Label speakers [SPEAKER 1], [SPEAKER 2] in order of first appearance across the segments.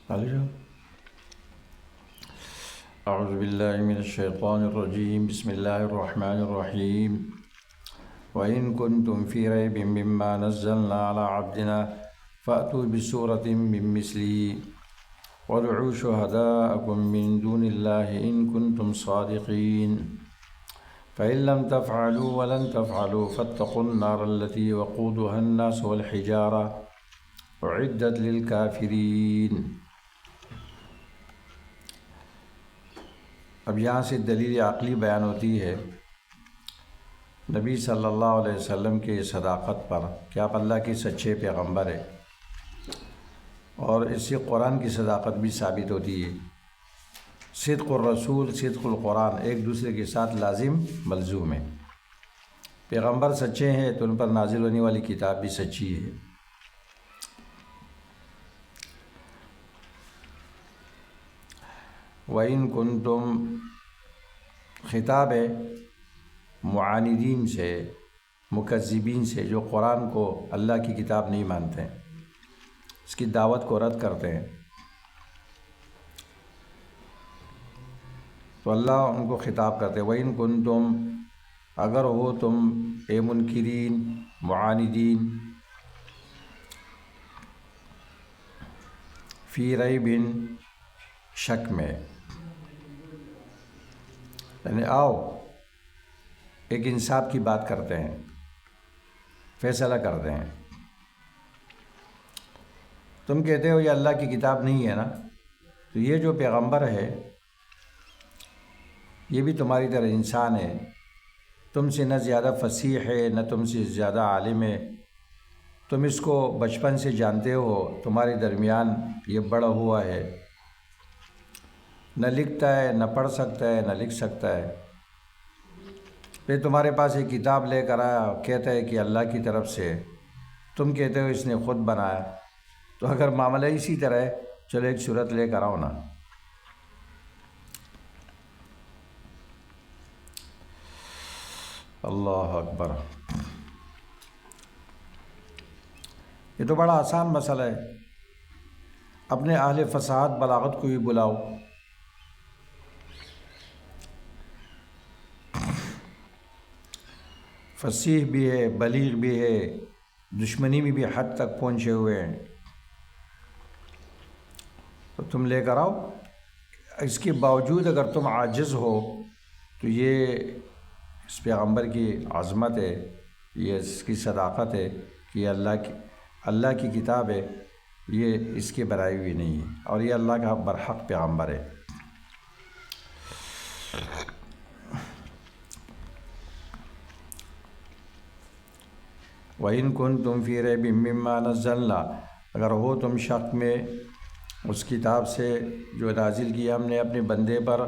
[SPEAKER 1] اعوذ باللہ من الشیطان الرجیم بسم اللہ الرحمن الرحیم وَإِن كُنتُم فِي رَيْبٍ مِّمَّا نَزَّلْنَا عَلَىٰ عَبْدِنَا فَأْتُوا بِسُورَةٍ مِّن مِّثْلِهِ وَادْعُوا شُهَدَاءَكُم مِّن دُونِ اللَّهِ إِن كُنتُمْ صَادِقِينَ فَإِن لَّمْ تَفْعَلُوا وَلَن تَفْعَلُوا فَاتَّقُوا النَّارَ الَّتِي وَقُودُهَا النَّاسُ وَالْحِجَارَةُ أُعِدَّتْ لِلْكَافِرِينَ۔ اب یہاں سے دلیل عقلی بیان ہوتی ہے نبی صلی اللہ علیہ وسلم کی صداقت پر کہ آپ اللہ کے سچے پیغمبر ہیں، اور اس سے قرآن کی صداقت بھی ثابت ہوتی ہے۔ صدق الرسول صدق القرآن ایک دوسرے کے ساتھ لازم ملزوم ہے۔ پیغمبر سچے ہیں تو ان پر نازل ہونے والی کتاب بھی سچی ہے۔ وَإِن كُنتُم خطاب ہے معاندین سے، مکذبین سے، جو قرآن کو اللہ کی کتاب نہیں مانتے ہیں، اس کی دعوت کو رد کرتے ہیں، تو اللہ ان کو خطاب کرتے ہیں وَإِن كُنتُم اگر ہو تم اے منکرین معاندین فی ریبٍ شک میں، یعنی آؤ ایک انصاف کی بات کرتے ہیں، فیصلہ کرتے ہیں۔ تم کہتے ہو یہ اللہ کی کتاب نہیں ہے نا، تو یہ جو پیغمبر ہے یہ بھی تمہاری طرح انسان ہے، تم سے نہ زیادہ فصیح ہے نہ تم سے زیادہ عالم ہے، تم اس کو بچپن سے جانتے ہو، تمہارے درمیان یہ بڑا ہوا ہے، نہ لکھتا ہے نہ پڑھ سکتا ہے نہ لکھ سکتا ہے، پھر تمہارے پاس ایک کتاب لے کر آیا، کہتا ہے کہ اللہ کی طرف سے، تم کہتے ہو اس نے خود بنایا۔ تو اگر معاملہ اسی طرح ہے، چلو ایک صورت لے کر آؤ نا۔ اللہ اکبر، یہ تو بڑا آسان مسئلہ ہے۔ اپنے اہل فصاحت بلاغت کو بھی بلاؤ، فصیح بھی ہے، بلیغ بھی ہے، دشمنی میں بھی حد تک پہنچے ہوئے ہیں، تو تم لے کر آؤ۔ اس کے باوجود اگر تم عاجز ہو تو یہ اس پیغمبر کی عظمت ہے، یہ اس کی صداقت ہے کہ یہ اللہ کی کتاب ہے، یہ اس کے برائے بھی نہیں ہے، اور یہ اللہ کا برحق پیغمبر ہے۔ وَإِن كُنتُم فِي رَيْبٍ مِّمَّا نَزَّلْنَا اگر ہو تم شک میں اس کتاب سے جو نازل کیا ہم نے اپنے بندے پر،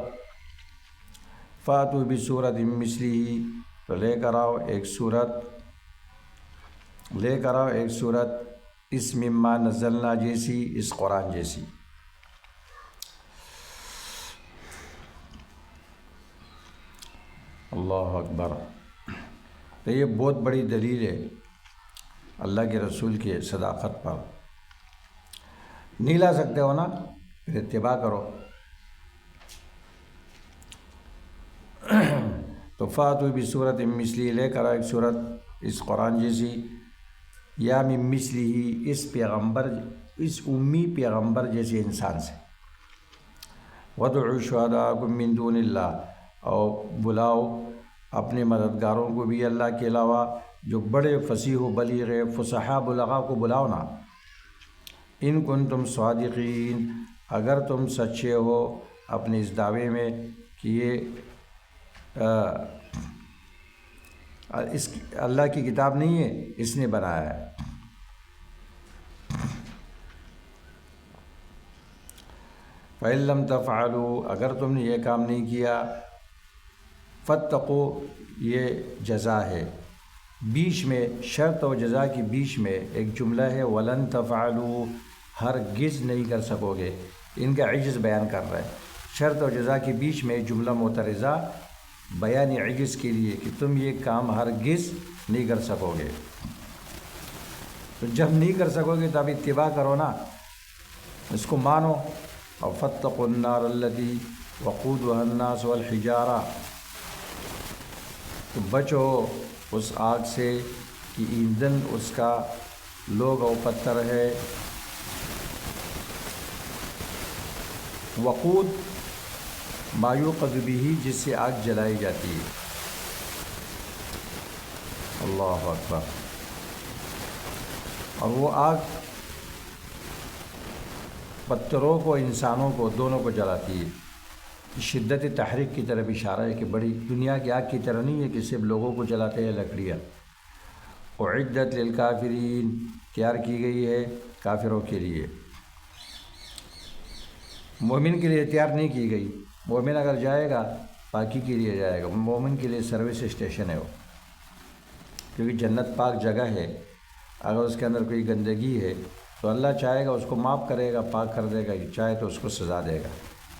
[SPEAKER 1] فَأْتُوا بِسُورَةٍ مِّثْلِهِ تو لے کر آؤ ایک سورت اس مما نزلنا جیسی، اس قرآن جیسی۔ اللہ اکبر، تو یہ بہت بڑی دلیل ہے اللہ کے رسول کے صداقت پر۔ نہیں لا سکتے ہو نا، پھر اتباع کرو۔ تو فاتوا بسورۃ مثلی لے کر ایک صورت اس قرآن جیسی، یا من مثلہ اس امی پیغمبر جیسے انسان سے، وادعوا شہداءکم من دون اللہ اور بلاؤ اپنے مددگاروں کو بھی اللہ کے علاوہ جو بڑے فصیح و بلیغ فصحاء بلغاء کو بلاؤ نا، ان کنتم صادقین اگر تم سچے ہو اپنے اس دعوے میں کہ یہ اللہ کی کتاب نہیں ہے، اس نے بنایا ہے۔ فَإِن لَّمْ تَفْعَلُوا اگر تم نے یہ کام نہیں کیا، فَاتَّقُوا یہ جزا ہے، بیچ میں شرط و جزا کی بیچ میں ایک جملہ ہے وَلَن تَفْعَلُوا ہرگز نہیں کر سکو گے، ان کا عجز بیان کر رہا ہے۔ شرط و جزا کے بیچ میں جملہ معترضہ بیان عجز کے لیے کہ تم یہ کام ہرگز نہیں کر سکو گے، تو جب نہیں کر سکو گے تو اب اتباع کرو نا۔ اس کو مانو. اور فاتقوا النار التي وقودها الناس والحجارہ، تو بچو اس آگ سے کہ ایندھن اس کا لوگ اور پتھر ہے. وقود ما یوقد بہ، جس سے آگ جلائی جاتی ہے. اللہ اکبر. اور وہ آگ پتھروں کو انسانوں کو دونوں کو جلاتی ہے. شدت تحریک کی طرف اشارہ ہے کہ بڑی دنیا کی آگ کی طرح نہیں ہے کہ صرف لوگوں کو جلاتے ہیں لکڑیاں. اعدت للکافرین، تیار کی گئی ہے کافروں کے لیے. مومن کے لیے تیار نہیں کی گئی. مومن اگر جائے گا پاکی کے لیے جائے گا. مومن کے لیے سروس اسٹیشن ہے وہ، کیونکہ جنت پاک جگہ ہے. اگر اس کے اندر کوئی گندگی ہے تو اللہ چاہے گا اس کو معاف کرے گا، پاک کر دے گا، چاہے تو اس کو سزا دے گا،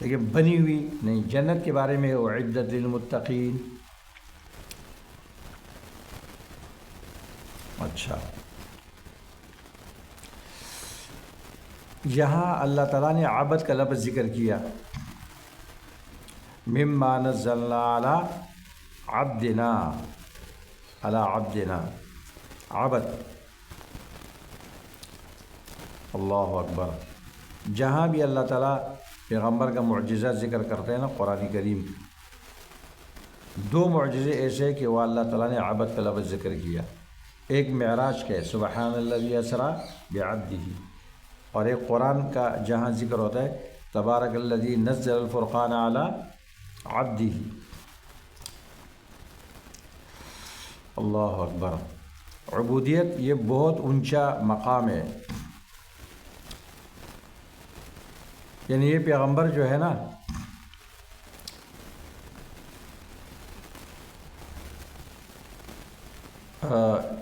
[SPEAKER 1] لیکن بنی ہوئی نہیں. جنت کے بارے میں اعدت للمتقین. اچھا، یہاں اللہ تعالیٰ نے عبد کا لفظ ذکر کیا. مما نزلنا علی عبدنا، علی عبدنا، عبد. اللہ اکبر. جہاں بھی اللہ تعالیٰ پیغمبر کا معجزہ ذکر کرتے ہیں نا قرآن کریم، دو معجزے ایسے ہیں کہ وہ اللہ تعالیٰ نے عبد کا لفظ ذکر کیا. ایک معراج کا ہے، سبحان الذی اسریٰ بعبدہ، اور ایک قرآن کا جہاں ذکر ہوتا ہے تبارک الذی نزل الفرقان علی عبدہ. اللہ اکبر. عبودیت یہ بہت اونچا مقام ہے. یعنی یہ پیغمبر جو ہے نا،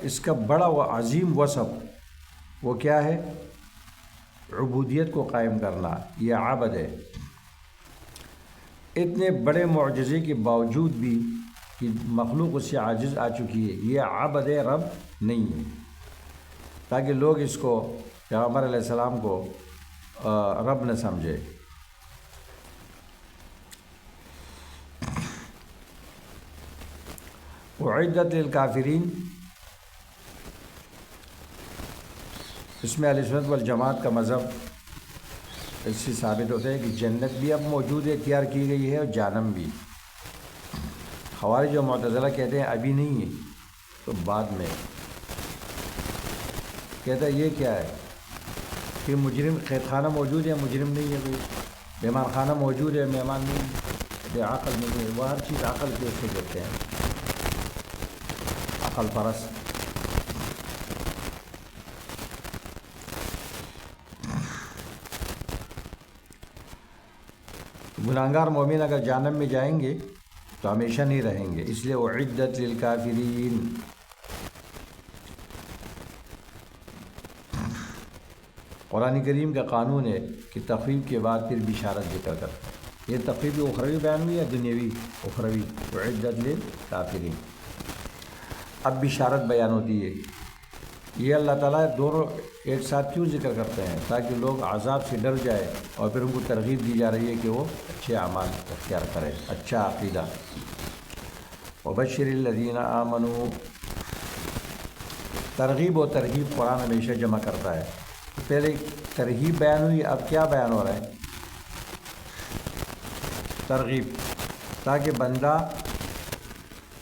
[SPEAKER 1] اس کا بڑا و عظیم وصف وہ کیا ہے؟ عبودیت کو قائم کرنا. یہ عبد ہے. اتنے بڑے معجزے کے باوجود بھی کہ مخلوق اس سے عاجز آ چکی ہے، یہ عبد رب نہیں ہے، تاکہ لوگ اس کو پیغمبر علیہ السلام کو رب نہ سمجھے. اعدت للکافرین، اس میں اہل سنت والجماعت کا مذہب اس سے ثابت ہوتا ہے کہ جنت بھی اب موجود ہے، تیار کی گئی ہے، اور جہنم بھی. خوارج و معتزلہ کہتے ہیں ابھی نہیں ہے، تو بعد میں. کہتا ہے یہ کیا ہے کہ مجرم قید خانہ موجود ہے، مجرم نہیں ہے. کوئی مہمان خانہ موجود ہے، مہمان نہیں ہے. بے عقل نہیں ہے. وہ ہر چیز عقل کے اس کو کہتے ہیں، عقل پرست. گناہگار مومن اگر جہنم میں جائیں گے تو ہمیشہ نہیں رہیں گے، اس لیے اعدت للکافرین. قرآن کریم کا قانون ہے کہ تخویف کے بعد پھر بشارت ذکر کرتا ہے. یہ تخویف اخروی بیان ہوئی یا دنیاوی؟ اخروی. اعدت للکافرین. اب بشارت بیان ہوتی ہے. یہ اللہ تعالیٰ دونوں ایک ساتھ کیوں ذکر کرتے ہیں؟ تاکہ لوگ عذاب سے ڈر جائے، اور پھر ان کو ترغیب دی جا رہی ہے کہ وہ اچھے اعمال اختیار کریں، اچھا عقیدہ. وبشر الذین آمنوا، ترغیب و ترغیب قرآن ہمیشہ جمع کرتا ہے. پہلے ترغیب بیان ہوئی، اب کیا بیان ہو رہا ہے؟ ترغیب، تاکہ بندہ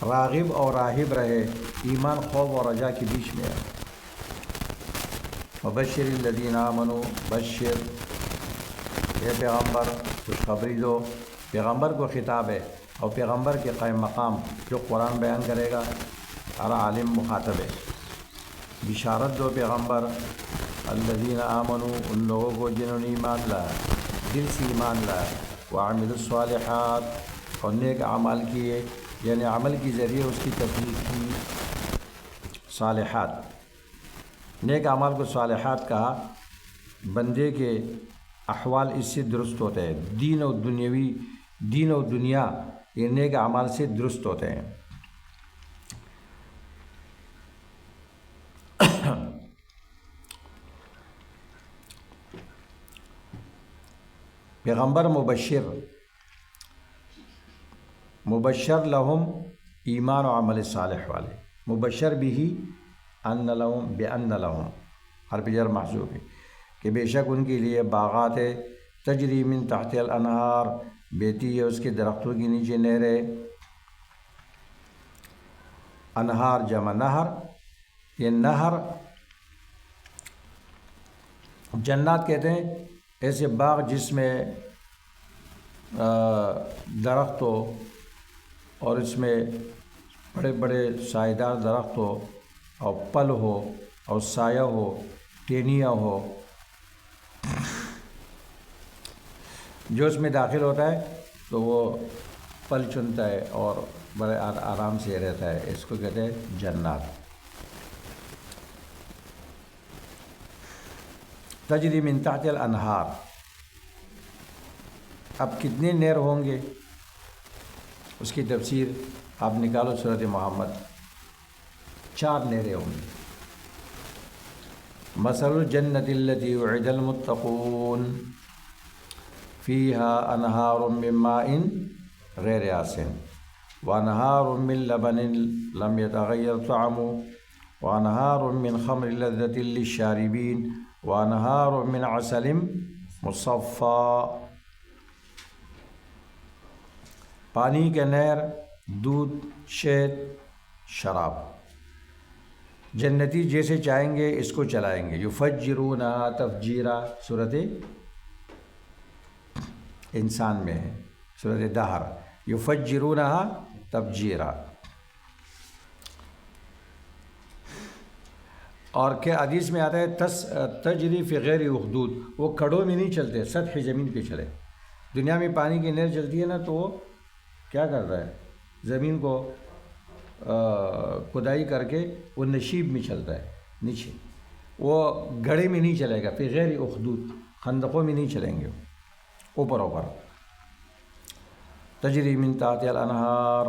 [SPEAKER 1] راغب اور راہب رہے، ایمان خوف اور رجا کے بیچ میں ہے. وبشر الذین آمنوا، بشر، یہ پیغمبر خوشخبری دو. پیغمبر کو خطاب ہے، اور پیغمبر کے قائم مقام جو قرآن بیان کرے گا ہر عالم مخاطب ہے. بشارت دو پیغمبر، الذین آمنوا، ان لوگوں کو جنہوں نے ایمان لایا، دل سے ایمان لایا، وعملوا الصالحات، اور نیک اعمال کیے، یعنی عمل کے ذریعے اس کی تصدیق کی. صالحات، نیک اعمال کو صالحات کہا. بندے کے احوال اس سے درست ہوتے ہیں، دین و دنیا یہ نیک اعمال سے درست ہوتے ہیں. پیغمبر مبشر لہم ایمان و عمل صالح والے، مبشر بھی ان لہم بان لہم، حرف جر محذوف ہے کہ بے شک ان کے لیے باغات تجری من تحت الانہار، بیتی ہے اس کے درختوں کے نیچے نہریں، انہار جمع نہر، یہ نہر جنات کہتے ہیں ایسے باغ جس میں درخت ہو اور اس میں بڑے بڑے سائیدار درخت ہو اور پل ہو اور سایہ ہو، ٹینیاں ہو، جو اس میں داخل ہوتا ہے تو وہ پل چنتا ہے اور بڑے آرام سے رہتا ہے، اس کو کہتے ہیں جنات۔ تجری من تحت الانہار، اب کتنے نہر ہوں گے اس کی تفسیر آپ نکالو، سورۃ محمد 4 نہریں ہوں گی۔ مثل الجنۃ التی وعد المتقون فیہا انہار من ماء غیر آسن وانہار من لبن لم یتغیر طعمه وانہار من خمر لذۃ للشاربین وانہار من عسل مصفی، پانی کے نہر، دودھ، شہد، شراب، جنتی جیسے چاہیں گے اس کو چلائیں گے۔ یفجرونہا تفجیرا، صورت انسان میں ہے، صورت دہر، یفجرونہا تفجیرا۔ اور کیا حدیث میں آتا ہے تجری فی غیر اخدود، وہ کھڑوں میں نہیں چلتے، سطح زمین پہ چلے۔ دنیا میں پانی کی نہر چلتی ہے نا تو وہ کیا کرتا ہے، زمین کو کھدائی کر کے وہ نشیب میں چلتا ہے نیچے، وہ گڑھے میں نہیں چلے گا، فی غیر اخدود، خندقوں میں نہیں چلیں گے، اوپر اوپر۔ تجری من تحت الانہار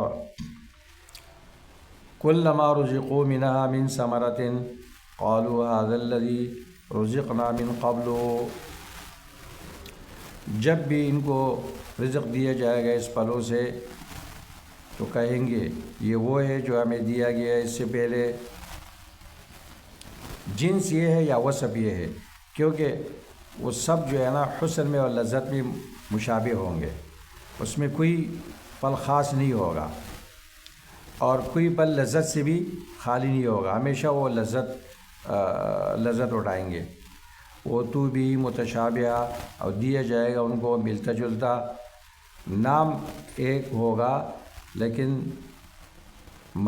[SPEAKER 1] کلما رزقوا منہا من ثمرۃ قالوا هذا الذی رزقنا من قبل، جب بھی ان کو رزق دیا جائے گا اس پھلوں سے تو کہیں گے یہ وہ ہے جو ہمیں دیا گیا ہے اس سے پہلے۔ جنس یہ ہے یا وصف یہ ہے، کیونکہ وہ سب جو ہے نا حسن میں اور لذت میں مشابہ ہوں گے، اس میں کوئی پل خاص نہیں ہوگا اور کوئی پل لذت سے بھی خالی نہیں ہوگا، ہمیشہ وہ لذت اٹھائیں گے۔ وہ تو بھی متشابہ، اور دیا جائے گا ان کو ملتا جلتا، نام ایک ہوگا لیکن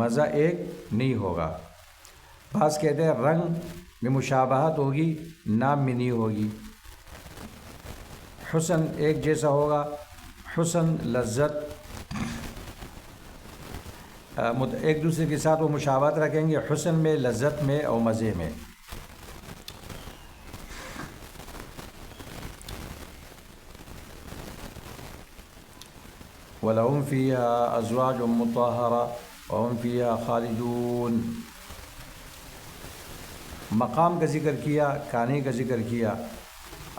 [SPEAKER 1] مزہ ایک نہیں ہوگا۔ بعض کہتے ہیں رنگ میں مشابہت ہوگی، نام میں نہیں ہوگی۔ حسن ایک جیسا ہوگا، حسن لذت ایک دوسرے کے ساتھ وہ مشابہت رکھیں گے، حسن میں، لذت میں اور مزے میں۔ وَلَهُمْ فِيهَا أَزْوَاجٌ مُطَهَّرَةٌ وَهُمْ فِيهَا خَالِدُونَ۔ مقام کا ذکر کیا، کھانے کا ذکر کیا،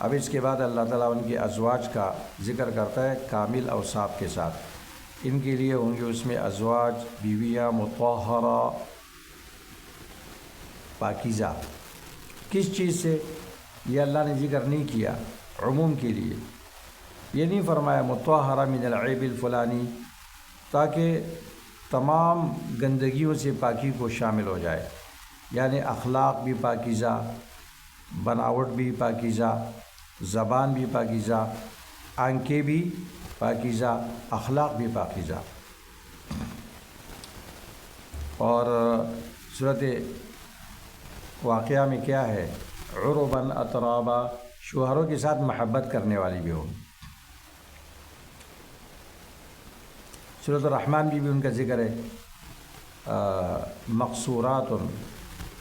[SPEAKER 1] اب اس کے بعد اللہ تعالیٰ ان کے ازواج کا ذکر کرتا ہے کامل اوصاف کے ساتھ۔ ان کے لیے ہوں گے اس میں ازواج، بیویاں، مطہرہ، پاکیزہ۔ کس چیز سے یہ اللہ نے ذکر نہیں کیا، عموم کے لیے یہ نہیں فرمایا مطہرہ من العیب الفلانی، تاکہ تمام گندگیوں سے پاکی کو شامل ہو جائے، یعنی اخلاق بھی پاکیزہ، بناوٹ بھی پاکیزہ، زبان بھی پاکیزہ، آنکھیں بھی پاکیزہ، اخلاق بھی پاکیزہ۔ اور صورت واقعہ میں کیا ہے، عرباً اترابا، شوہروں کے ساتھ محبت کرنے والی بھی ہوں۔ سورۃ الرحمن بھی ان کا ذکر ہے، مقصورات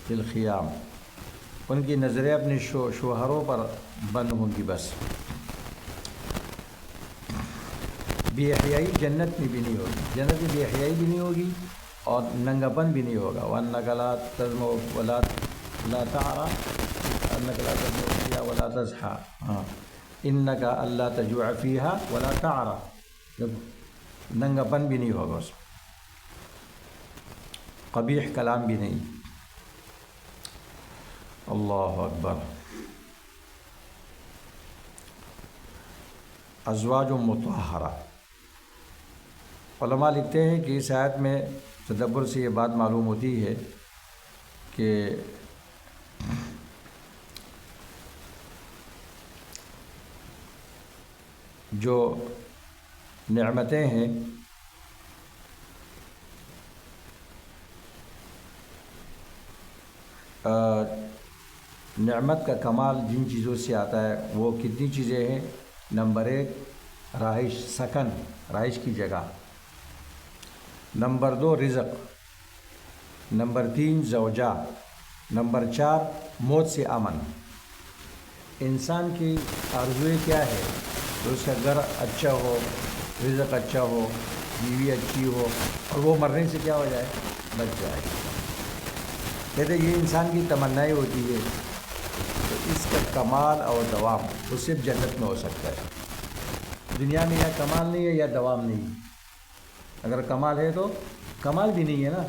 [SPEAKER 1] فی الخیام، ان کی نظریں اپنے شوہروں پر بند ہوں گی بس۔ بے حیائی جنت میں بھی نہیں ہوگی، جنت میں بے حیائی بھی نہیں ہوگی اور ننگاپن بھی نہیں ہوگا۔ وَأَنَّكَ لَا تَزْمَعُ وَلَا تَعْرَىٰ، أَنَّكَ لَا تَزْمَعُ فِيهَا وَلَا تَضْحَىٰ، ہاں انک اللہ تجوع فیہا ولا تعرا، ننگا پن بھی نہیں ہوگا اس میں، قبیح کلام بھی نہیں۔ اللہ اکبر۔ ازواج مطہرہ، علماء لکھتے ہیں کہ اس آیت میں تدبر سے یہ بات معلوم ہوتی ہے کہ جو نعمتیں ہیں نعمت کا کمال جن چیزوں سے آتا ہے وہ کتنی چیزیں ہیں؟ نمبر 1 رہائش، سکن، رہائش کی جگہ، نمبر 2 رزق، نمبر 3 زوجہ، نمبر 4 موت سے امن۔ انسان کی آرزوئیں کیا ہے؟ تو اس کا گھر اچھا ہو، رزق اچھا ہو، بیوی اچھی ہو، اور وہ مرنے سے کیا ہو جائے؟ بچ جائے۔ کہتے یہ انسان کی تمنائیں ہوتی ہے، تو اس کا کمال اور دوام وہ صرف جنت میں ہو سکتا ہے۔ دنیا میں یا کمال نہیں ہے یا دوام نہیں ہے۔ اگر کمال ہے تو کمال بھی نہیں ہے نا،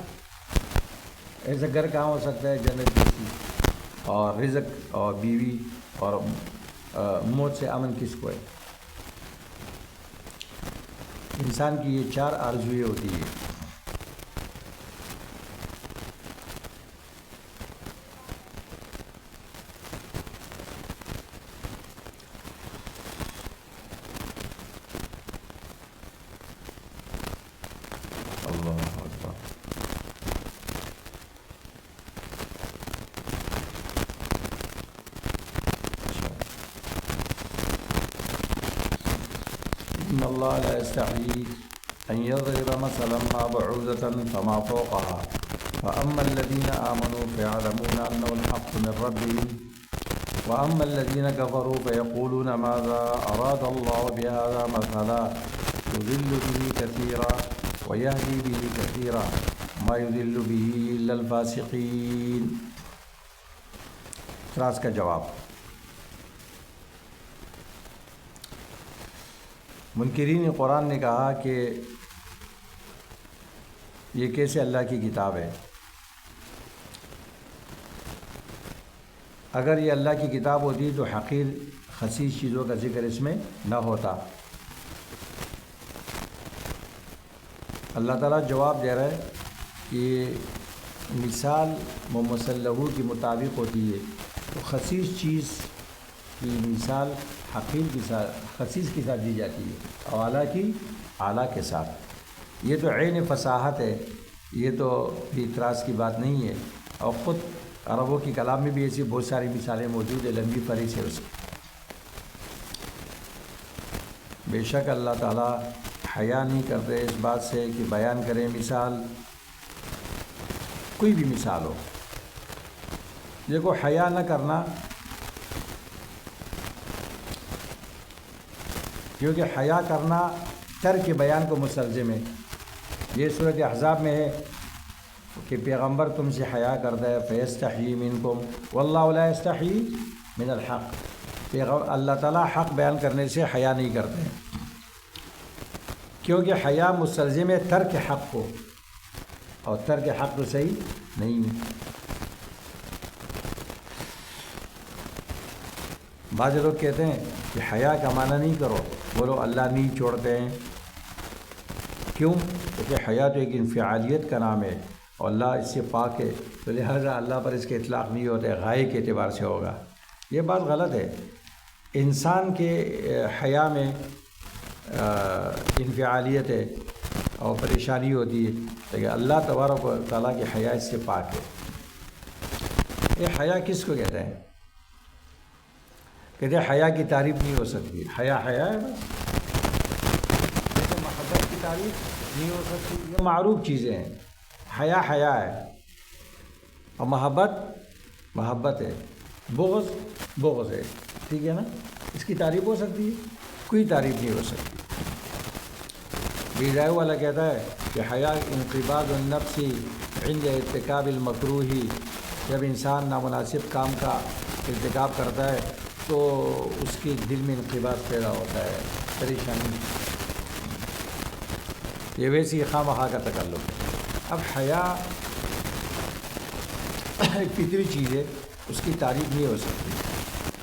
[SPEAKER 1] ایسا گھر کہاں ہو سکتا ہے جنت جیسی، اور رزق اور بیوی اور موت سے امن کس کو ہے؟ انسان کی یہ 4 آرزوئیں ہوتی ہے۔ اللہ اکبر۔ ان اللہ لا يستحيي ان يضرب مثلا ما بعوضة فما فوقها فاما الذين آمنوا فيعلمون انه الحق من ربهم واما الذين كفروا فيقولون ماذا اراد الله بهذا مثلا يضل به كثيرا ويهدي به كثيرا ما يضل به الا الفاسقين۔ اعتراض کا جواب۔ منکرین قرآن نے کہا کہ یہ کیسے اللہ کی کتاب ہے؟ اگر یہ اللہ کی کتاب ہوتی تو حقیر خسیس چیزوں کا ذکر اس میں نہ ہوتا۔ اللہ تعالیٰ جواب دے رہا ہے کہ مثال ممثلہ کے مطابق ہوتی ہے، تو خسیس چیز کی مثال حقیر کے ساتھ، خسیس کے ساتھ دی جاتی ہے، اور اعلیٰ کی اعلیٰ کے ساتھ۔ یہ تو عین فصاحت ہے، یہ تو اعتراض کی بات نہیں ہے، اور خود عربوں کی کلام میں بھی ایسی بہت ساری مثالیں موجود ہیں، لمبی فہرست ہے اس کی۔ بے شک اللہ تعالیٰ حیا نہیں کرتے اس بات سے کہ بیان کریں مثال، کوئی بھی مثال ہو۔ دیکھو حیا نہ کرنا، کیونکہ حیا کرنا ترک بیان کو مستلزم ہے۔ یہ صورت احزاب میں ہے کہ پیغمبر تم سے حیا کرتا ہے، فیستحیی منکم واللہ لا یستحیی من الحق۔ اللہ تعالیٰ حق بیان کرنے سے حیا نہیں کرتے ہیں، کیونکہ حیا مستلزم ہے ترک حق کو، اور ترک حق تو صحیح نہیں ہے۔ بعض لوگ کہتے ہیں کہ حیا کا معنی نہیں کرو، بولو اللہ نہیں چھوڑتے ہیں۔ کیوں؟ کیونکہ حیا تو ایک انفعالیت کا نام ہے، اور اللہ اس سے پاک ہے، تو لہٰذا اللہ پر اس کے اطلاق نہیں ہوتے، غائب کے اعتبار سے ہوگا۔ یہ بات غلط ہے۔ انسان کے حیا میں انفعالیت ہے اور پریشانی ہوتی ہے، لیکن اللہ تبارک و تعالیٰ کی حیا اس سے پاک ہے۔ یہ حیا کس کو کہتے ہیں؟ کہتے ہیں حیا کی تعریف نہیں ہو سکتی، حیا حیا ہے بس۔ جیسے محبت کی تعریف نہیں ہو سکتی، یہ معروف چیزیں ہیں۔ حیا حیا ہے، اور محبت محبت ہے، بغض بغض ہے، ٹھیک ہے نا؟ اس کی تعریف ہو سکتی ہے؟ کوئی تعریف نہیں ہو سکتی۔ بیدائے والا کہتا ہے کہ حیا انقباض النفس عند ارتکاب المکروہ، جب انسان نامناسب کام کا ارتکاب کرتا ہے تو اس کے دل میں انقباض پیدا ہوتا ہے، پریشانی، یہ ویسی خواہ مخواہ کا تکلف ہے۔ اب حیا ایک فطری چیز ہے، اس کی تعریف نہیں ہو سکتی۔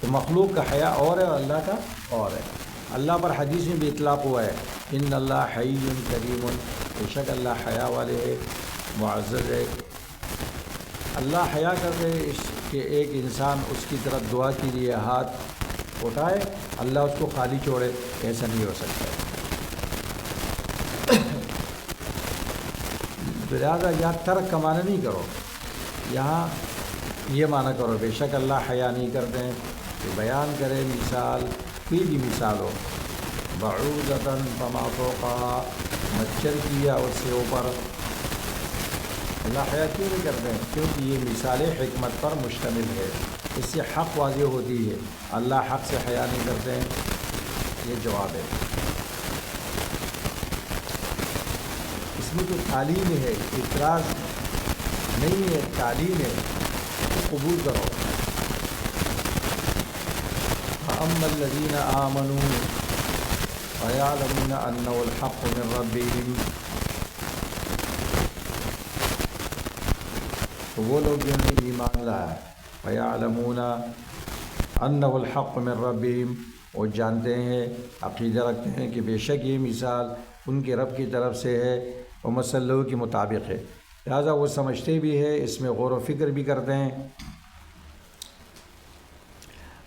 [SPEAKER 1] تو مخلوق کا حیا اور ہے اور اللہ کا اور ہے۔ اللہ پر حدیث میں بھی اطلاق ہوا ہے، ان اللہ حی کریم، بے شک اللہ حیا والے ہے، معزز ہے۔ اللہ حیا کرتے اس کہ ایک انسان اس کی طرف دعا کے لیے ہاتھ اٹھائے، اللہ اس کو خالی چھوڑے، ایسا نہیں ہو سکتا ہے۔ لہٰذا یہاں ترک کا معنی نہیں کرو، یہاں یہ معنی کرو بے شک اللہ حیا نہیں کرتے ہیں کہ بیان کرے مثال، کوئی بھی مثال ہو، بعوضۃ فما فوقہا، مچھر کی یا اس سے اوپر، اللہ حیا کیوں نہیں کرتے ہیں؟ کیونکہ یہ مثال حکمت پر مشتمل ہے، اس سے حق واضح ہوتی ہے۔ اللہ حق سے حیا نہیں کرتے ہیں، یہ جواب ہے۔ اس میں جو تعلیم ہے، اعتراض نہیں ہے، تعلیم ہے، تو قبول کرو۔ فَأَمَّا الَّذِينَ آمَنُوا وَيَعْلَمُونَ أَنَّهُ الْحَقُّ مِنْ رَبِّهِمْ، تو وہ لوگ جنہوں نے ایمان لایا، وَيَعْلَمُونَ أَنَّهُ الْحَقُّ مِنْ رَبِّهِمْ، وہ جانتے ہیں، عقیدہ رکھتے ہیں کہ بے شک یہ مثال ان کے رب کی طرف سے ہے، وہ مسلح کے مطابق ہے، لہٰذا وہ سمجھتے بھی ہے، اس میں غور و فکر بھی کرتے ہیں،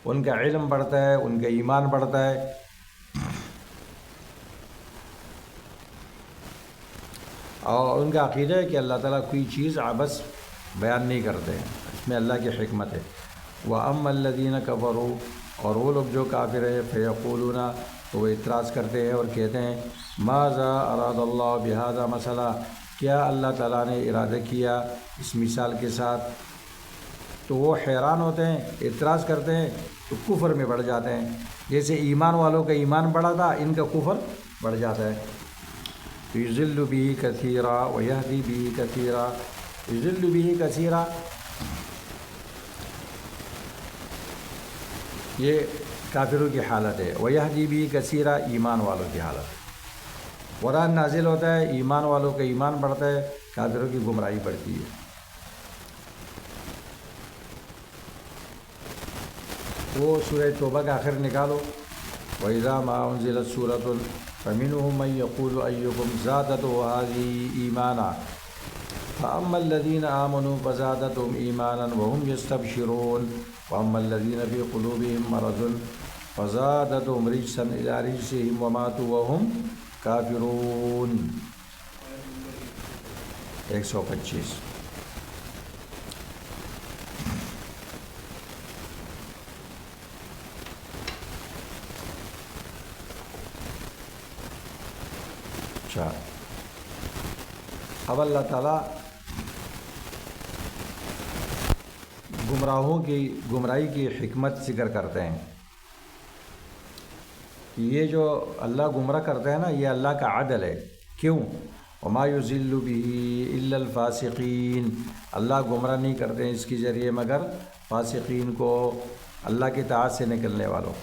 [SPEAKER 1] ان کا علم بڑھتا ہے، ان کا ایمان بڑھتا ہے۔ اور ان کا عقیدہ ہے کہ اللہ تعالیٰ کوئی چیز عبث بیان نہیں کرتے ہیں، اس میں اللہ کی حکمت ہے۔ وَأَمَّا الَّذِينَ كَفَرُوا، اور وہ لوگ جو کافر ہیں، فَيَقُولُونَ، تو وہ اعتراض کرتے ہیں اور کہتے ہیں، ماذا اراد اللہ بہذا مسئلہ، کیا اللہ تعالیٰ نے ارادہ کیا اس مثال کے ساتھ؟ تو وہ حیران ہوتے ہیں، اعتراض کرتے ہیں، تو کفر میں بڑھ جاتے ہیں۔ جیسے ایمان والوں کا ایمان بڑھا تھا، ان کا کفر بڑھ جاتا ہے۔ یضل بہ کثیرا ویہدی بہ کثیرا، یضل بہ کثیرا، یہ کافروں کی حالت ہے، ویہدی بہ کثیرا، ایمان والوں کی حالت ہے۔ قرآن نازل ہوتا ہے، ایمان والوں کا ایمان بڑھتا ہے، کافروں کی گمراہی بڑھتی ہے۔ وہ سورہ توبہ کا آخر نکالو، وَإِذَا مَا أُنزِلَتْ سُورَةٌ فَمِنْهُم مَّن يَقُولُ أَيُّكُمْ زَادَتْهُ هَٰذِهِ إِيمَانًا فَأَمَّا الَّذِينَ آمَنُوا فَزَادَتْهُمْ إِيمَانًا وَهُمْ يَسْتَبْشِرُونَ وَأَمَّا الَّذِينَ فِي قُلُوبِهِم مَّرَضٌ فَزَادَتْهُمْ رِجْسًا إِلَىٰ رِجْسِهِمْ وَمَاتُوا وَهُمْ کافرون۔ 125۔ اچھا، اب اللہ تعالیٰ گمراہوں کی گمراہی کی حکمت ذکر کرتے ہیں۔ یہ جو اللہ گمراہ کرتا ہے نا، یہ اللہ کا عدل ہے۔ کیوں؟ وما یضل بہ الا الفاسقین، اللہ گمراہ نہیں کرتے ہیں اس کے ذریعے مگر فاسقین کو، اللہ کی اطاعت سے نکلنے والوں۔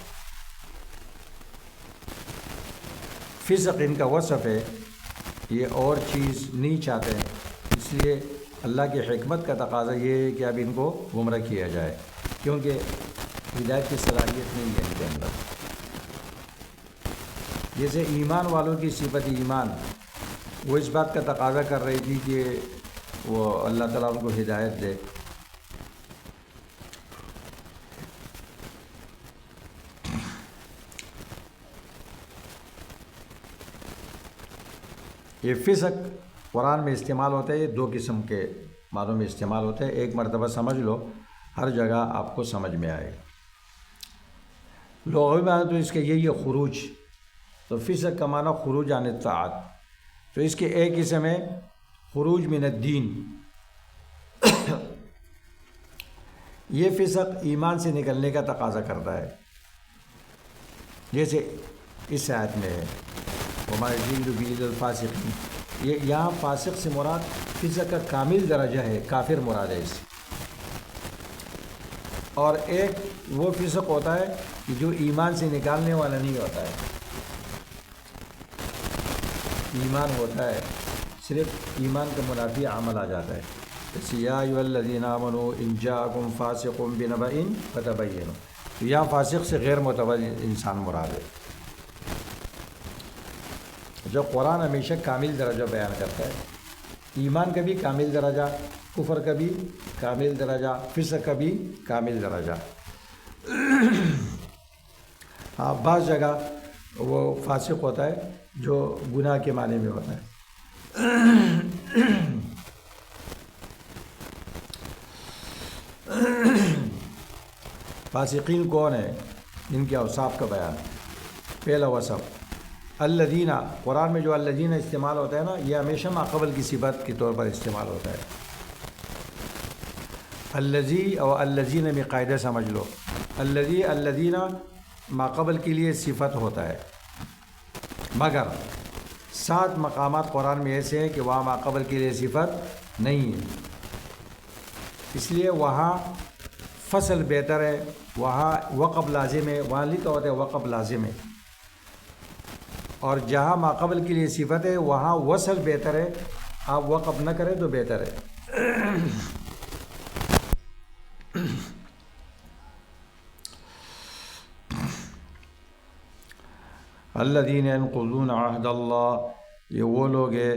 [SPEAKER 1] فسق ان کا وصف ہے، یہ اور چیز نہیں چاہتے ہیں، اس لیے اللہ کی حکمت کا تقاضا یہ ہے کہ اب ان کو گمراہ کیا جائے، کیونکہ ہدایت کی صلاحیت نہیں ہے ان کے اندر۔ جیسے ایمان والوں کی صفت ایمان، وہ اس بات کا تقاضا کر رہی تھی کہ وہ اللہ تعالیٰ ان کو ہدایت دے۔ یہ فسق قرآن میں استعمال ہوتا ہے، یہ دو قسم کے معنوں میں استعمال ہوتا ہے، ایک مرتبہ سمجھ لو، ہر جگہ آپ کو سمجھ میں آئے۔ لغوی معنی تو اس کے یہی ہے خروج، تو فسق کا معنی خروج عن الطاعت، تو اس کے ایک قسم ہے خروج من الدین، یہ فسق ایمان سے نکلنے کا تقاضا کرتا ہے، جیسے اس آیت میں ہے وما یضل بہ الا الفاسقین، یہ یہاں فاسق سے مراد فسق کا کامل درجہ ہے، کافر مراد ہے اس سے۔ اور ایک وہ فسق ہوتا ہے کہ جو ایمان سے نکالنے والا نہیں ہوتا ہے. ایمان ہوتا ہے صرف ایمان کا منافی عمل آ جاتا ہے. جیسے یا ایھا الذین آمنوا ان جاءکم فاسق بنبأ فتبینوا، تو یہاں فاسق سے غیر متبع انسان مراد ہے. جو قرآن ہمیشہ کامل درجہ بیان کرتا ہے، ایمان کا بھی کامل درجہ، کفر کا بھی کامل درجہ، فسق کا بھی کامل درجہ. ہاں بعض جگہ وہ فاسق ہوتا ہے جو گناہ کے معنی میں ہوتا ہے. فاسقین کون ہیں؟ ان کے اوصاف کا بیان. پہلا وصف الذین، قرآن میں جو الذین استعمال ہوتا ہے نا، یہ ہمیشہ ما قبل کی صفت کے طور پر استعمال ہوتا ہے. الذی اور الذین میں قاعدہ سمجھ لو. الذی الذین ما قبل کے لیے صفت ہوتا ہے، مگر 7 مقامات قرآن میں ایسے ہیں کہ وہاں ما قبل کے لیے صفت نہیں ہے. اس لیے وہاں فصل بہتر ہے، وہاں وقف لازم ہے، وہاں لکھا ہوتا ہے وقف لازم ہے. اور جہاں ما قبل کے لیے صفت ہے وہاں وصل بہتر ہے، آپ وقف نہ کریں تو بہتر ہے. الذین ینقضون عہد اللہ، یہ وہ لوگ ہیں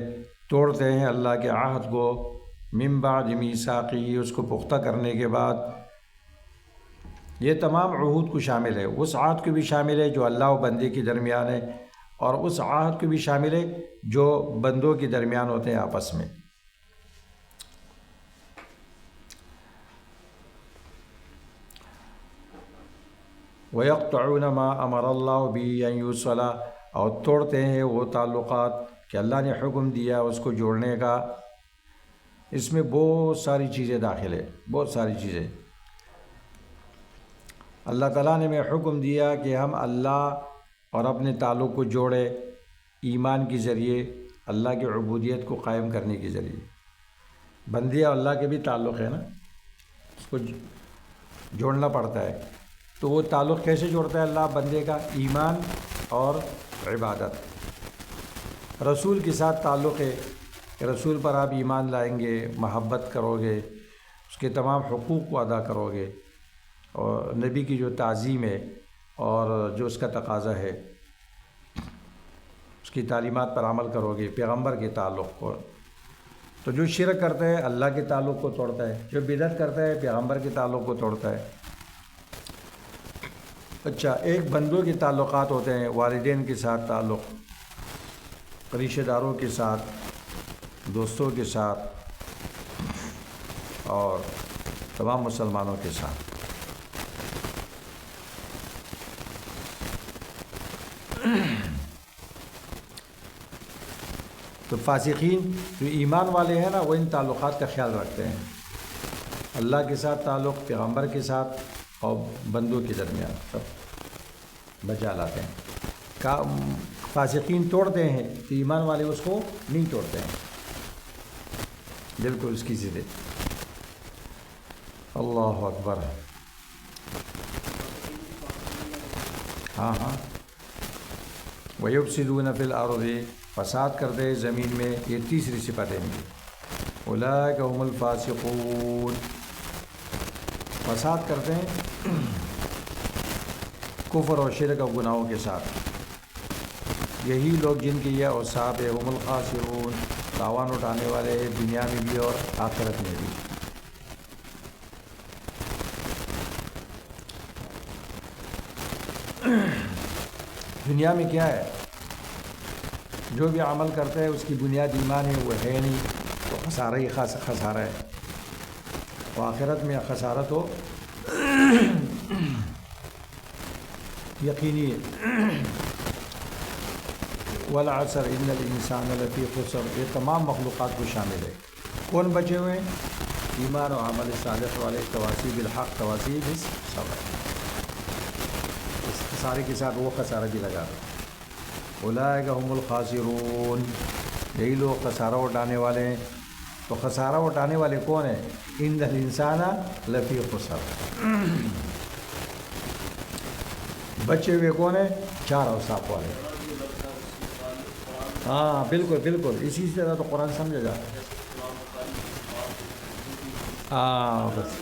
[SPEAKER 1] توڑتے ہیں اللہ کے عہد کو، من بعد میثاقہ، اس کو پختہ کرنے کے بعد. یہ تمام عہود کو شامل ہے، اس عہد کو بھی شامل ہے جو اللہ و بندے کے درمیان ہے، اور اس عہد کو بھی شامل ہے جو بندوں کے درمیان ہوتے ہیں آپس میں. وَيَقْطَعُونَ مَا أَمَرَ اللَّهُ بِهِ أَن يُوصَلَ، اور توڑتے ہیں وہ تعلقات کہ اللہ نے حکم دیا اس کو جوڑنے کا. اس میں بہت ساری چیزیں داخل ہے، بہت ساری چیزیں. اللہ تعالیٰ نے ہمیں حکم دیا کہ ہم اللہ اور اپنے تعلق کو جوڑے ایمان کے ذریعے، اللہ کی عبودیت کو قائم کرنے کے ذریعے. بندے اور اللہ کے بھی تعلق ہے نا، اس کو جوڑنا پڑتا ہے. تو وہ تعلق کیسے جوڑتا ہے اللہ بندے کا؟ ایمان اور عبادت. رسول کے ساتھ تعلق ہے کہ رسول پر آپ ایمان لائیں گے، محبت کرو گے، اس کے تمام حقوق کو ادا کرو گے، اور نبی کی جو تعظیم ہے اور جو اس کا تقاضا ہے اس کی تعلیمات پر عمل کرو گے، پیغمبر کے تعلق کو. تو جو شرک کرتا ہے اللہ کے تعلق کو توڑتا ہے، جو بدعت کرتا ہے پیغمبر کے تعلق کو توڑتا ہے. اچھا، ایک بندوں کے تعلقات ہوتے ہیں، والدین کے ساتھ تعلق، رشتہ داروں کے ساتھ، دوستوں کے ساتھ، اور تمام مسلمانوں کے ساتھ. تو فاسقین جو ایمان والے ہیں نا، وہ ان تعلقات کا خیال رکھتے ہیں، اللہ کے ساتھ تعلق، پیغمبر کے ساتھ اور بندوں کے درمیان سب بچا لاتے ہیں. فاسقین توڑتے ہیں تو ایمان والے اس کو نہیں توڑتے ہیں، بالکل اس کی ضد. اللہ اکبر. ہاں ہاں. وَيُفْسِدُونَ فِي الْأَرْضِ، فساد کرتے ہیں زمین میں. یہ تیسری صفت ہے ان کی. اولئک هم الفاسقون، فساد کرتے ہیں کفر اور شرک اور گناہوں کے ساتھ. یہی لوگ جن کی یہ اوصاف ہے، هم الخاسرون، تاوان اٹھانے والے دنیا میں بھی اور آخرت میں بھی. دنیا میں کیا ہے؟ جو بھی عمل کرتا ہے اس کی بنیاد ایمان ہے، وہ ہے نہیں تو خسارہ ہی خسارہ ہے. اور آخرت میں خسارہ تو یقینی ہے. والعصر ان الانسان لفی خسر، یہ تمام مخلوقات کو شامل ہے. کون بچے ہوئے ہیں؟ ایمان و عمل صالح والے. تواصی بالحق، تواصی بالصبر. اس خسارے کے ساتھ وہ خسارہ بھی لگا دو. اولئک هم الخاسرون، یہی لوگ خسارہ اٹھانے والے ہیں. تو خسارہ اٹھانے والے کون ہیں؟ ان الانسان لفی خسر. بچے ہوئے کون ہیں؟ 4 اوصاف والے. ہاں بالکل بالکل، اسی طرح تو قرآن سمجھا جاتا ہے. ہاں بس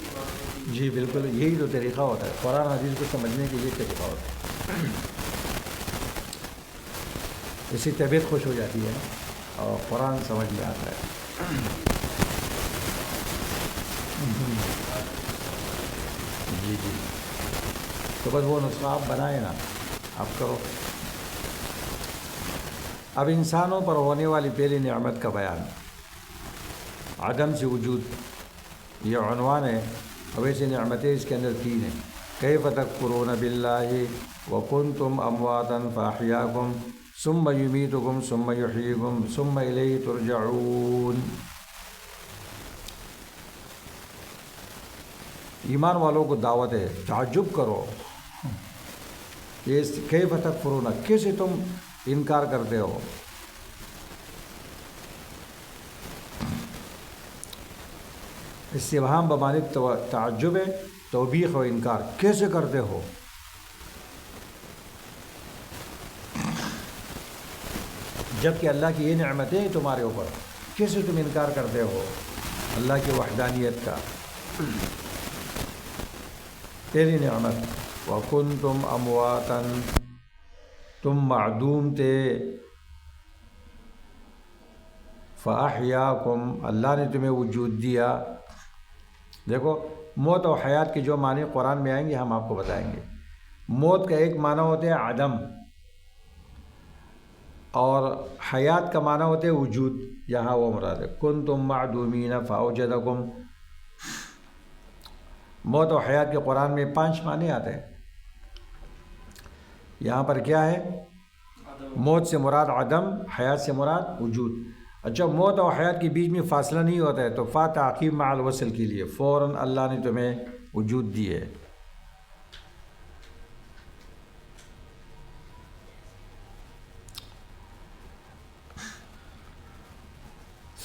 [SPEAKER 1] جی بالکل، یہی تو طریقہ ہوتا ہے قرآن حدیث کو سمجھنے کے، یہ طریقہ ہوتا ہے. اس سے طبیعت خوش ہو جاتی ہے اور قرآن سمجھ میں آتا ہے. جی جی، تو بس وہ نسخہ آپ بنائیں نا، آپ کرو. اب انسانوں پر ہونے والی پہلی نعمت کا بیان، عدم سے وجود، یہ عنوان ہے. اور ویسے نعمتیں اس کے اندر 3 ہیں. کیف تکفرون باللہ وکنتم امواتا فاحیاکم ثم یمیتکم ثم یحییکم ثم الیہ ترجعون. ایمان والوں کو دعوت ہے، تعجب کرو. کیف تکفرون، کیسے تم انکار کرتے ہو. استفہام بمعنی تعجب ہے، توبیخ و انکار، کیسے کرتے ہو. جبکہ اللہ کی یہ نعمتیں ہیں تمہارے اوپر، کیسے تم انکار کرتے ہو اللہ کی وحدانیت کا. پہلی نعمت، وَكُنْتُمْ أَمْوَاتًا، تم معدوم تھے. فَأَحْيَاكُمْ، اللہ نے تمہیں وجود دیا. دیکھو موت و حیات کے جو معنی قرآن میں آئیں گے ہم آپ کو بتائیں گے. موت کا ایک معنی ہوتا ہے عدم، اور حیات کا معنی ہوتا ہے وجود. یہاں وہ مراد ہے کنتم معدومین فاوجدکم. موت و حیات کے قرآن میں 5 معنی آتے ہیں. یہاں پر کیا ہے؟ موت سے مراد عدم، حیات سے مراد وجود. اچھا، موت اور حیات کے بیچ میں فاصلہ نہیں ہوتا ہے تو فا تعقیب مع الوصل کے لیے فوراً اللہ نے تمہیں وجود دی ہے.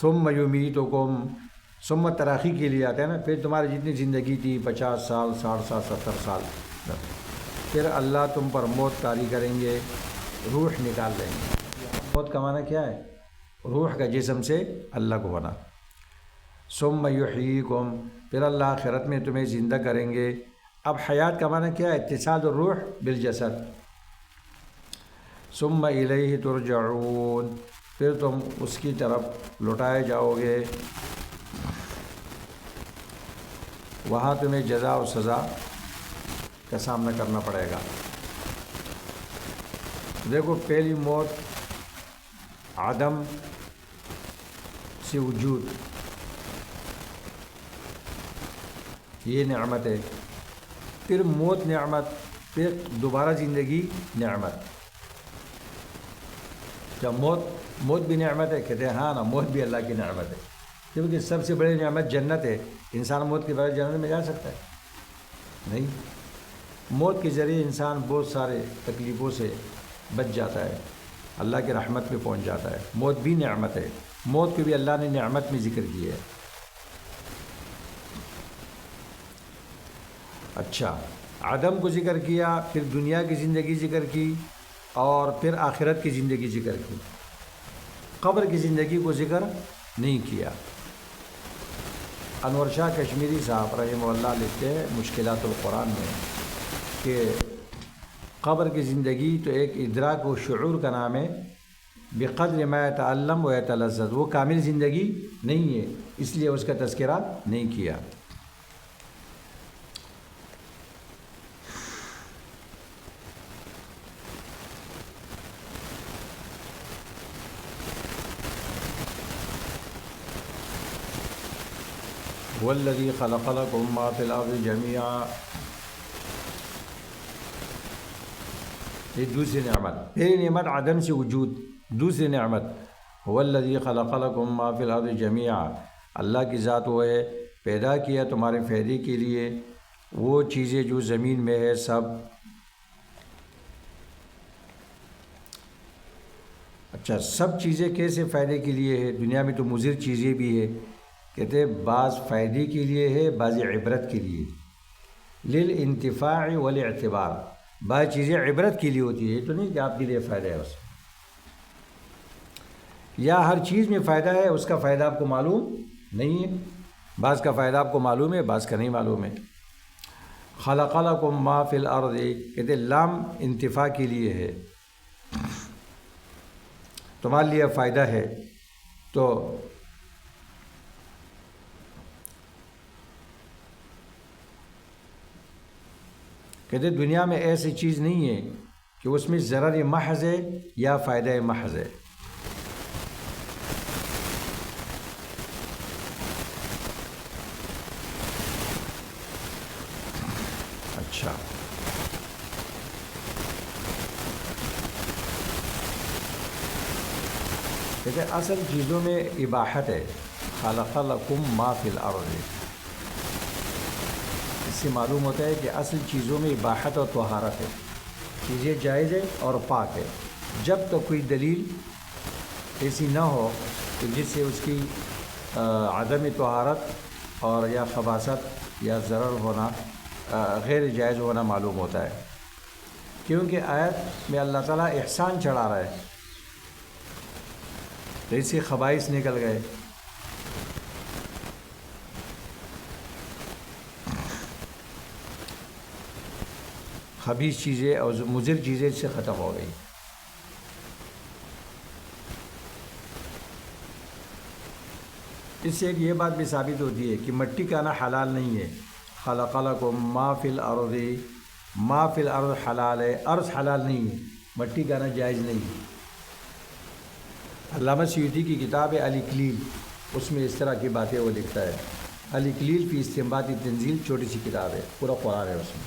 [SPEAKER 1] ثم یمیتکم، ثم تراخی کے لیے آتا ہے نا. پھر تمہاری جتنی زندگی تھی 50 سال، 60 سال، 70 سال، پھر اللہ تم پر موت طاری کریں گے، روح نکال لیں گے. موت کا معنی کیا ہے؟ روح کا جسم سے اللہ کو بنا. ثم یحییکم، پھر اللہ آخرت میں تمہیں زندہ کریں گے. اب حیات کا معنی کیا ہے؟ اتصال الروح بالجسد. ثم الیہ ترجعون، پھر تم اس کی طرف لوٹائے جاؤ گے. وہاں تمہیں جزا و سزا کا سامنا کرنا پڑے گا. دیکھو پہلی موت عدم سے وجود، یہ نعمت ہے. پھر موت نعمت، پھر دوبارہ زندگی نعمت. کیا موت بھی نعمت ہے؟ کہتے ہیں ہاں نا، موت بھی اللہ کی نعمت ہے. کیونکہ سب سے بڑی نعمت جنت ہے. انسان موت کے بغیر جنت میں جا سکتا ہے؟ نہیں. موت کے ذریعے انسان بہت سارے تکلیفوں سے بچ جاتا ہے، اللہ کی رحمت میں پہنچ جاتا ہے. موت بھی نعمت ہے. موت کو بھی اللہ نے نعمت میں ذکر کی ہے. اچھا، عدم کو ذکر کیا، پھر دنیا کی زندگی ذکر کی، اور پھر آخرت کی زندگی ذکر کی. قبر کی زندگی کو ذکر نہیں کیا. انور شاہ کشمیری صاحب رحمہ اللہ لکھتے ہیں مشکلات القرآن میں کہ قبر کی زندگی تو ایک ادراک و شعور کا نام ہے، بقدر ما يتعلم و يتلذذ. وہ کامل زندگی نہیں ہے، اس لیے اس کا تذکرہ نہیں کیا. والذی خلق لکم ما فی الارض جميعا، یہ دوسری نعمت. پہلی نعمت عدم سے وجود، دوسری نعمت والذی خلق لکم ما فی الارض جميعا، اللہ کی ذات وہ ہے پیدا کیا تمہارے فائدے کے لیے وہ چیزیں جو زمین میں ہے سب. اچھا، سب چیزیں کیسے فائدے کے لیے ہے؟ دنیا میں تو مضر چیزیں بھی ہے. کہتے ہیں بعض فائدے کے لیے ہے، بعض عبرت کے لیے. للانتفاع والاعتبار، بعض چیزیں عبرت کے لیے ہوتی ہے، یہ تو نہیں کہ آپ کے لیے فائدہ ہے اس میں، یا ہر چیز میں فائدہ ہے، اس کا فائدہ آپ کو معلوم نہیں ہے، بعض کا فائدہ آپ کو معلوم ہے، بعض کا نہیں معلوم ہے۔ خلق لکم ما فی الارض، کہتے لام انتفاع کے لیے ہے، تمہارے لیے فائدہ ہے، تو کہتے دنیا میں ایسی چیز نہیں ہے کہ اس میں ضرر محض ہے یا فائدہ محض ہے۔ اچھا، کہتے اصل چیزوں میں اباحت ہے، خلق لکم ما فی الارض، اس سے معلوم ہوتا ہے کہ اصل چیزوں میں اباحت اور طہارت ہے، چیزیں جائز ہے اور پاک ہے، جب تک کوئی دلیل ایسی نہ ہو کہ جس سے اس کی عدم طہارت اور یا خباثت یا ضرر ہونا غیر جائز ہونا معلوم ہوتا ہے، کیونکہ آیت میں اللہ تعالیٰ احسان چڑھا رہا ہے، تو اس سے خبائث نکل گئے۔ خبیث چیزیں اور مضر چیزیں اس سے ختم ہو گئی۔ اس سے ایک یہ بات بھی ثابت ہوتی ہے کہ مٹی کا نا حلال نہیں ہے، خلق لکم ما فی الارض، ما فی الارض حلال ہے، ارض حلال نہیں ہے، مٹی کا نا جائز نہیں ہے۔ علامہ سیوطی کی کتاب ہے الاکلیل، اس میں اس طرح کی باتیں وہ لکھتا ہے، الاکلیل فی استنباط التنزیل، چھوٹی سی کتاب ہے، پورا قرآن ہے اس میں،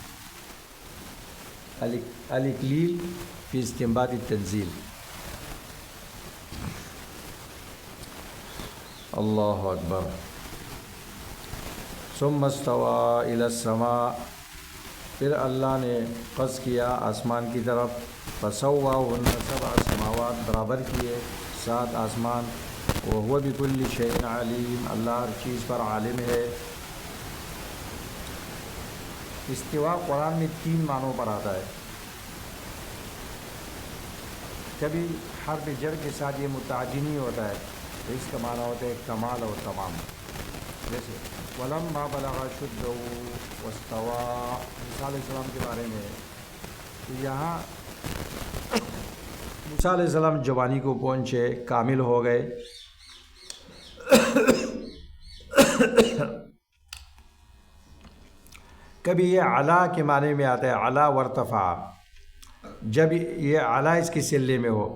[SPEAKER 1] الاکلیل فی استنباط التنزیل۔ اللہ اکبر۔ ثم استوى الی السماء، پھر اللہ نے قصد کیا آسمان کی طرف، فسواہن سبع سماوات، برابر کیے 7 آسمان، وهو بكل شيء علیم، اللہ ہر چیز پر عالم ہے۔ استواء قرآن میں 3 معنوں پر آتا ہے، کبھی حرف جر کے ساتھ یہ متعدی نہیں ہوتا ہے، تو اس کا معنی ہوتا ہے کمال اور تمام، جیسے وَلَمَّا بَلَغَ أَشُدَّهُ وَاسْتَوَىٰ، موسیٰ علیہ السلام کے بارے میں، تو یہاں موسیٰ علیہ السلام جوانی کو پہنچے، کامل ہو گئے۔ کبھی یہ علا کے معنی میں آتا ہے، علا وارتفع، جب یہ علا اس کی سلے میں ہو،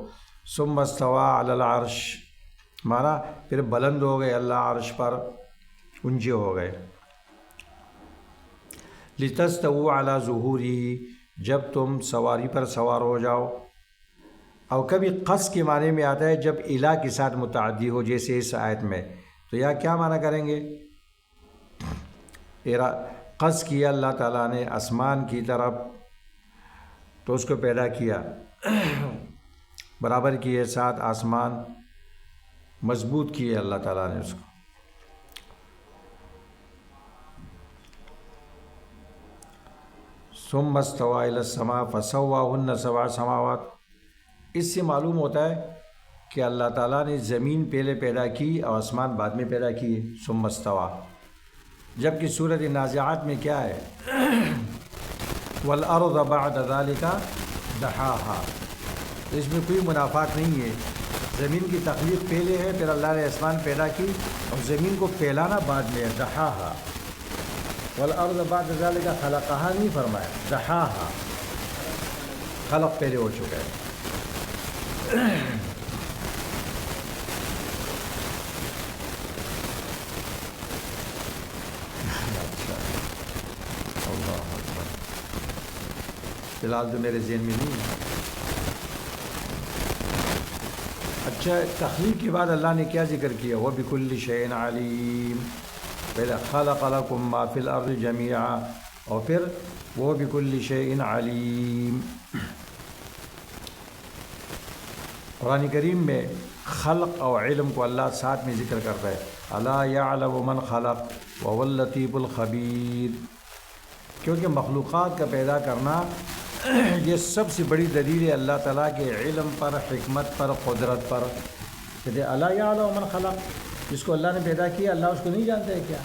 [SPEAKER 1] ثم استوى علی العرش، مانا پھر بلند ہو گئے اللہ عرش پر، اونچے ہو گئے۔ لتستووا علی ظہورہ، جب تم سواری پر سوار ہو جاؤ۔ اور کبھی قص کے معنی میں آتا ہے جب الہ کے ساتھ متعدی ہو، جیسے اس آیت میں، تو یہاں کیا معنی کریں گے؟ قصد کیا اللہ تعالیٰ نے آسمان کی طرف، تو اس کو پیدا کیا، برابر کیے 7 آسمان، مضبوط کیے اللہ تعالیٰ نے اس کو۔ ثم استوى الى السماء فسواهن 7 سماوات، اس سے معلوم ہوتا ہے کہ اللہ تعالیٰ نے زمین پہلے پیدا کی اور آسمان بعد میں پیدا کیے، ثم استوى، جبکہ سورۃ النازعات میں کیا ہے؟ والارض بعد ذلك دحاها، اس میں کوئی منافات نہیں ہے، زمین کی تخلیق پہلے ہے، پھر اللہ نے آسمان پیدا کی، اور زمین کو پھیلانا بعد میں ہے، دحاها۔ والارض بعد ذلك خلقها نہیں فرمایا، دحاها، خلق پہلے ہو چکا ہے۔ فی الحال تو میرے ذہن میں نہیں ہے۔ اچھا، تخلیق کے بعد اللہ نے کیا ذکر کیا؟ وَبِكُلِّ شَيْءٍ عَلِيمٌ، پہلے خَلَقَ لَكُم مَّا فِي الْأَرْضِ جَمِيعًا، اور پھر وَبِكُلِّ شَيْءٍ عَلِيمٌ۔ قرآن کریم میں خلق اور علم کو اللہ ساتھ میں ذکر کرتا ہے، اَلَا يَعْلَمُ مَنْ خَلَقَ وَهُوَ اللَّطِيفُ الْخَبِيرُ، کیونکہ مخلوقات کا پیدا کرنا یہ سب سے بڑی دلیل ہے اللہ تعالیٰ کے علم پر، حکمت پر، قدرت پر. کہتے الا یعلم من خلق، جس کو اللہ نے پیدا کیا اللہ اس کو نہیں جانتا ہے کیا؟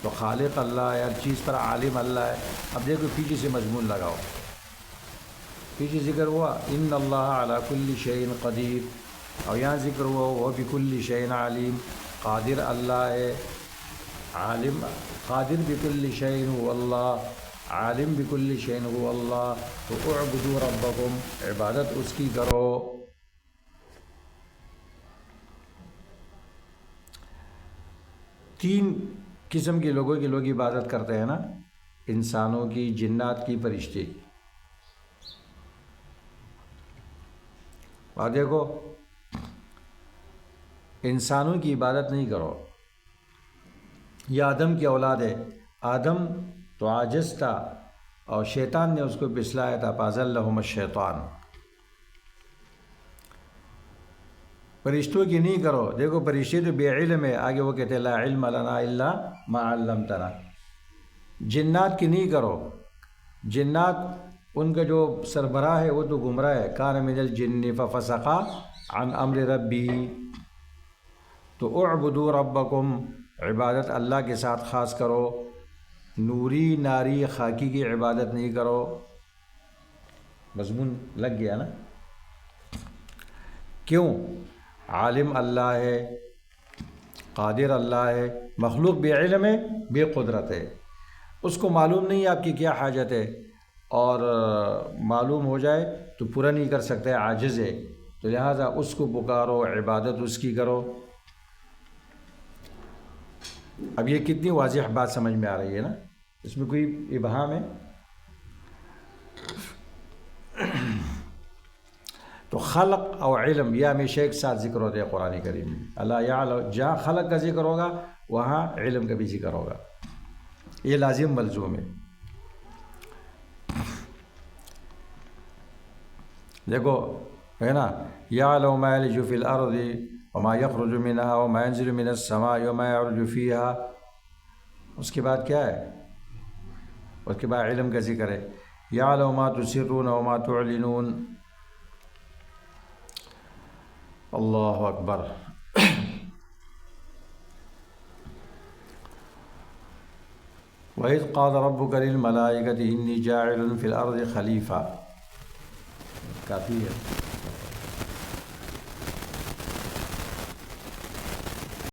[SPEAKER 1] تو خالق اللہ ہے، ہر چیز پر عالم اللہ ہے. اب دیکھو پیچھے سے مضمون لگاؤ، پیچھے ذکر ہوا ان اللہ علی کل شیء قدیر، اور یہاں ذکر ہوا وہ بکل شیء علیم. قادر اللہ ہے، عالم، قادر بکل شیء هو اللہ، عالم بکل شیء هو اللہ. تو اعبدوا ربکم، عبادت اس کی کرو. تین قسم کے لوگوں کے لوگ عبادت کرتے ہیں نا، انسانوں کی، جنات کی، فرشتے کی. اور دیکھو انسانوں کی عبادت نہیں کرو. یہ آدم کی اولاد ہے، آدم تو عاجز تھا اور شیطان نے اس کو پھسلایا تھا، فَأَزَلَّهُمَ الشَّيْطَانُ. فرشتوں کی نہیں کرو. دیکھو فرشتے تو بے علم ہے، آگے وہ کہتے ہیں لا علم لنا الا ما علمتنا. جنات کی نہیں کرو. جنات ان کا جو سربراہ ہے وہ تو گمراہ ہے، کان من الجن ففسق عن امر ربه. تو اعبدوا ربکم، عبادت اللہ کے ساتھ خاص کرو. نوری ناری خاکی کی عبادت نہیں کرو. مضمون لگ گیا نا؟ کیوں؟ عالم اللہ ہے، قادر اللہ ہے، مخلوق بے علم ہے، بے قدرت ہے. اس کو معلوم نہیں آپ کی کیا حاجت ہے، اور معلوم ہو جائے تو پورا نہیں کر سکتے، عاجز ہے. تو لہٰذا اس کو پکارو، عبادت اس کی کرو. اب یہ کتنی واضح بات سمجھ میں آ رہی ہے نا؟ اس میں کوئی ابہام ہے؟ تو خلق اور علم یہ ہمیشہ ایک ساتھ ذکر ہوتے ہیں قرآن کریم میں. اللہ یعلم، جہاں خلق کا ذکر ہوگا وہاں علم کا بھی ذکر ہوگا. یہ لازم ملزوم ہے. دیکھو ہے نا، یعلم ما یلج فی الارض وما یخرج منها وما ینزل من السماء وما یعرج فیہا. اس کے بعد کیا ہے؟ اس کے بعد علم کا ذکر ہے. یعلم ما تسرون وما تعلنون. اللہ اکبر. وَإِذْ قَالَ رَبُّكَ لِلْمَلَائِكَةِ إِنِّي جَاعِلٌ فِي الْأَرْضِ خَلِيفَةً. کافی ہے.